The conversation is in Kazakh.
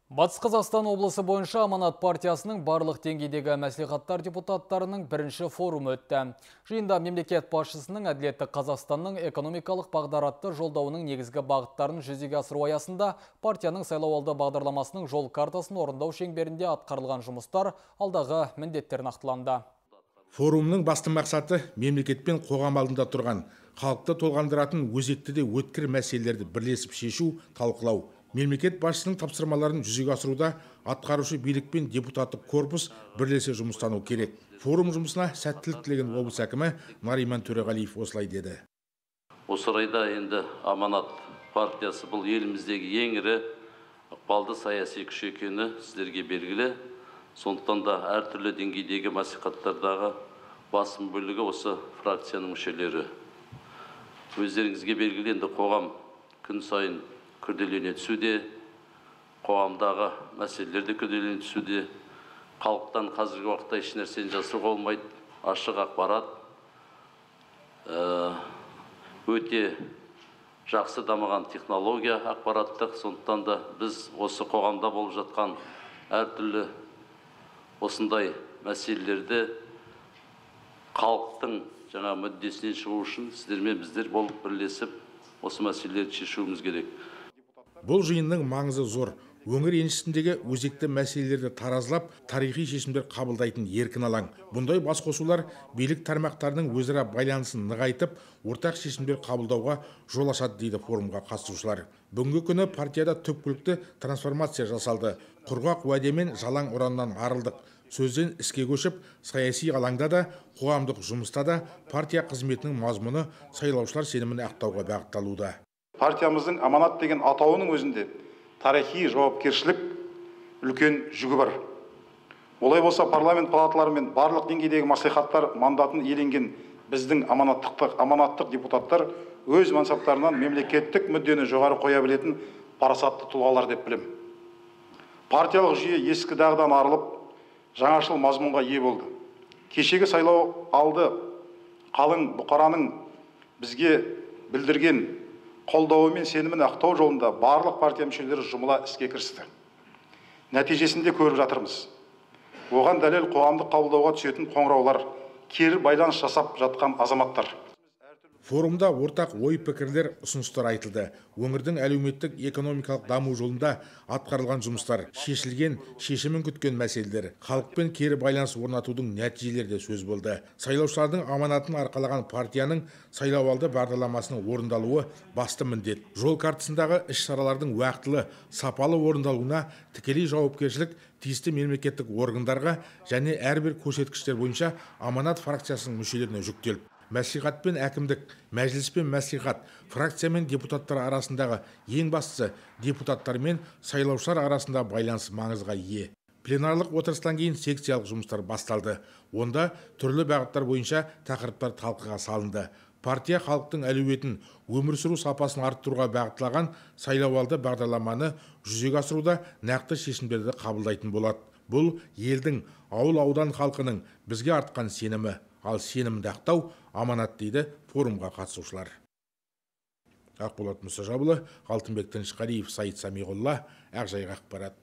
Батыс Қазақстан облысы бойынша Аманат партиясының барлық деңгейдегі мәслихаттар депутаттарының бірінші форумы өтті. Жиында мемлекет басшысының әділетті Қазақстанның экономикалық бағдар атты жолдауының негізгі бағыттарын жүзеге асыру аясында партияның сайлауалды бағдарламасының жол картасын орындау шеңберінде атқарылған жұмыстар алдағы міндеттер нақтыланды. Форумның басты мақсаты мемлекет пен қоғам алдында тұрған халықты толғандыратын өзекті де өткір мәселелерді бірлесіп шешу, талқылау. Мемлекет басшысының тапсырмаларын жүзеге асыруда атқарушы билік пен депутаттық корпус бірлесе жұмыстану керек. Форум жұмысына сәттілік тілеген облыс әкімі Нариман Төреғалиев осылай деді. Осы орайда енді Аманат партиясы бұл еліміздегі ең ірі ықпалды саяси күш екені сіздерге белгілі. Сондықтан да әртүрлі деңгейдегі мәслихаттардағы басым бөлігі осы фракцияның мүшелері. Өздеріңізге белгілі, енді қоғам күн сайын күрделене түсуде, қоғамдағы мәселелер де күрделене түсуде. Халықтан қазіргі уақытта еш нәрсені жасыруға болмайды, ашық ақпарат өте жақсы дамыған технология ақпараттық. Сондықтан да біз осы қоғамда болып жатқан әртүрлі осындай мәселелерді халықтың жаңа мүддесінен шығу үшін сіздермен біздер болып бірлесіп осы мәселелерді шешуіміз керек. Бұл жиынның маңызы зор. Өңір еншісіндегі өзекті мәселелерді таразылап, тарихи шешімдер қабылдайтын еркін алаң. Бұндай басқосулар билік тармақтарының өзара байланысын нығайтып, ортақ шешімдер қабылдауға жол ашады дейді форумға қатысушылар. Бүгінгі күні партияда түпкілікті трансформация жасалды. Құрғақ уәдемен жалаң ұраннан арылдық. Сөзден іске көшіп, саяси алаңда да, қоғамдық жұмыста да партия қызметінің мазмұны сайлаушылар сенімін ақтауға бағытталуда. Партиямыздың аманат деген атауының өзінде тарихи жауапкершілік үлкен жүгі бар. Олай болса парламент палаталары мен барлық деңгейдегі мәслихаттар мандатын иеленген біздің аманаттық депутаттар өз мансаптарынан мемлекеттік мүддені жоғары қоя білетін парасатты тұлғалар деп білем. Партиялық жүйе ескі дағдан арылып, жаңашыл мазмұнға ие болды. Кешегі сайлау алды қалың бұқараның бізге білдірген қолдауы мен сенімін ақтау жолында барлық партия мүшелері жұмыла іске кірісті. Нәтижесінде көріп жатырмыз. Оған дәлел қоғамдық қабылдауға түсетін қоңыраулар, кері байланыс жасап жатқан азаматтар. Форумда ортақ ой пікірлер, ұсыныстар айтылды. Өңірдің әлеуметтік экономикалық даму жолында атқарылған жұмыстар, шешілген, шешімін күткен мәселелер, халықпен кері байланыс орнатудың нәтижелері де сөз болды. Сайлаушылардың аманатын арқалаған партияның сайлауалды бағдарламасының орындалуы басты міндет. Жол картасындағы іс-шаралардың уақытылы, сапалы орындалуына тікелей жауапкершілік тиісті мемлекеттік органдарға және әрбір көрсеткіштер бойынша Аманат фракциясының мүшелеріне жүктелді. Мәслихат пен әкімдік, мәжіліс пен мәслихат, фракция мен депутаттар арасындағы ең бастысы депутаттар мен сайлаушылар арасында байланыс маңызға ие. Пленарлық отырыстан кейін секциялық жұмыстар басталды. Онда түрлі бағыттар бойынша тақырыптар талқыға салынды. Партия халықтың әлеуетін, өмір сүру сапасын арттыруға бағытталған сайлауалды бағдарламаны жүзеге асыруда нақты шешімдерді қабылдайтын болады. Бұл елдің, ауыл-аудан халқының бізге артқан сенімі. Ал сенімді ақтау аманат дейді форумға қатысушылар. Ақболат Мұсажабылы, Алтынбек Тынышқалиев, Саид Самиғолла, Ақжайық ақпарат.